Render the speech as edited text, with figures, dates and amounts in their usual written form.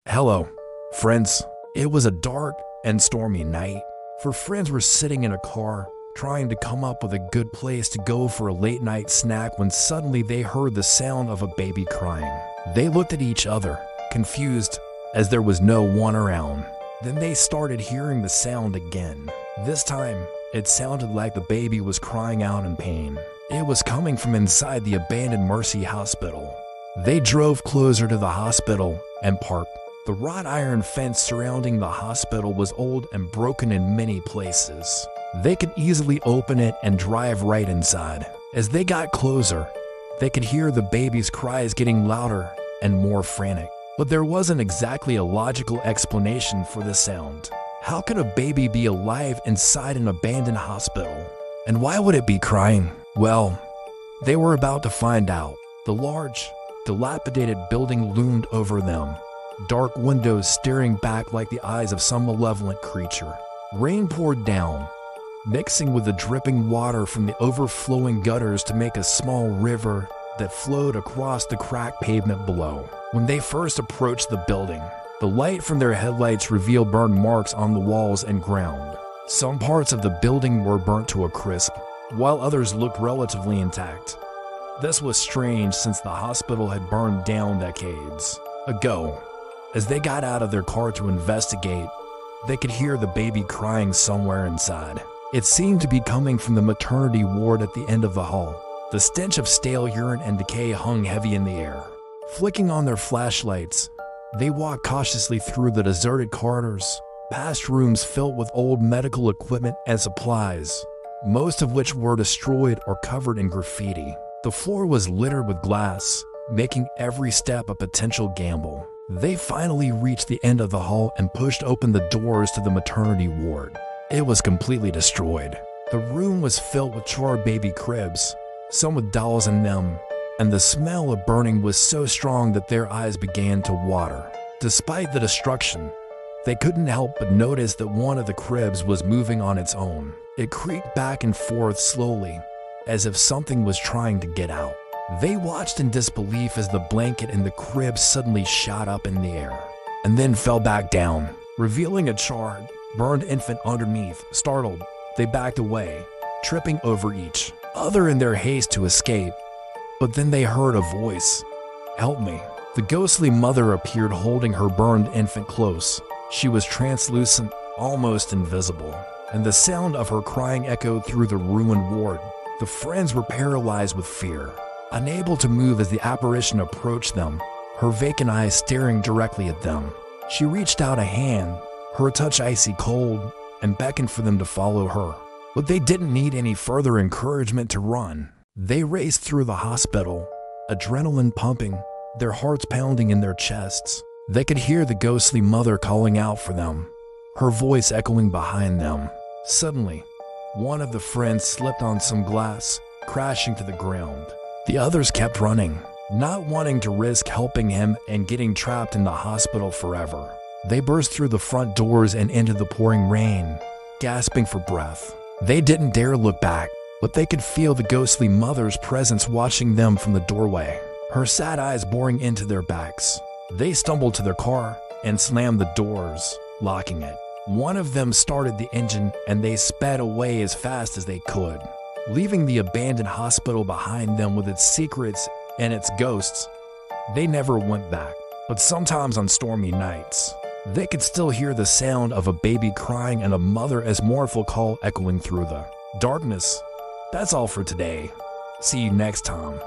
Hello, friends. It was a dark and stormy night. Four friends were sitting in a car, trying to come up with a good place to go for a late night snack when suddenly they heard the sound of a baby crying. They looked at each other, confused, as there was no one around. Then they started hearing the sound again. This time, it sounded like the baby was crying out in pain. It was coming from inside the abandoned Mercy hospital. They drove closer to the hospital and parked. The wrought iron fence surrounding the hospital was old and broken in many places. They could easily open it and drive right inside. As they got closer, they could hear the baby's cries getting louder and more frantic. But there wasn't exactly a logical explanation for the sound. How could a baby be alive inside an abandoned hospital? And why would it be crying? Well, they were about to find out. The large, dilapidated building loomed over them. Dark windows staring back like the eyes of some malevolent creature. Rain poured down, mixing with the dripping water from the overflowing gutters to make a small river that flowed across the cracked pavement below. When they first approached the building, the light from their headlights revealed burn marks on the walls and ground. Some parts of the building were burnt to a crisp, while others looked relatively intact. This was strange since the hospital had burned down decades ago. As they got out of their car to investigate, they could hear the baby crying somewhere inside. It seemed to be coming from the maternity ward at the end of the hall. The stench of stale urine and decay hung heavy in the air. Flicking on their flashlights, they walked cautiously through the deserted corridors, past rooms filled with old medical equipment and supplies, most of which were destroyed or covered in graffiti. The floor was littered with glass, making every step a potential gamble. They finally reached the end of the hall and pushed open the doors to the maternity ward. It was completely destroyed. The room was filled with charred baby cribs, some with dolls in them, and the smell of burning was so strong that their eyes began to water. Despite the destruction, they couldn't help but notice that one of the cribs was moving on its own. It creaked back and forth slowly, as if something was trying to get out. They watched in disbelief as the blanket in the crib suddenly shot up in the air, and then fell back down, revealing a charred, burned infant underneath. Startled, they backed away, tripping over each other in their haste to escape. But then they heard a voice. "Help me." The ghostly mother appeared holding her burned infant close. She was translucent, almost invisible, and the sound of her crying echoed through the ruined ward. The friends were paralyzed with fear, unable to move as the apparition approached them, her vacant eyes staring directly at them. She reached out a hand, her touch icy cold, and beckoned for them to follow her. But they didn't need any further encouragement to run. They raced through the hospital, adrenaline pumping, their hearts pounding in their chests. They could hear the ghostly mother calling out for them, her voice echoing behind them. Suddenly, one of the friends slipped on some glass, crashing to the ground. The others kept running, not wanting to risk helping him and getting trapped in the hospital forever. They burst through the front doors and into the pouring rain, gasping for breath. They didn't dare look back, but they could feel the ghostly mother's presence watching them from the doorway, her sad eyes boring into their backs. They stumbled to their car and slammed the doors, locking it. One of them started the engine and they sped away as fast as they could, leaving the abandoned hospital behind them with its secrets and its ghosts. They never went back, but sometimes on stormy nights, they could still hear the sound of a baby crying and a mother's mournful call echoing through the darkness. That's all for today. See you next time.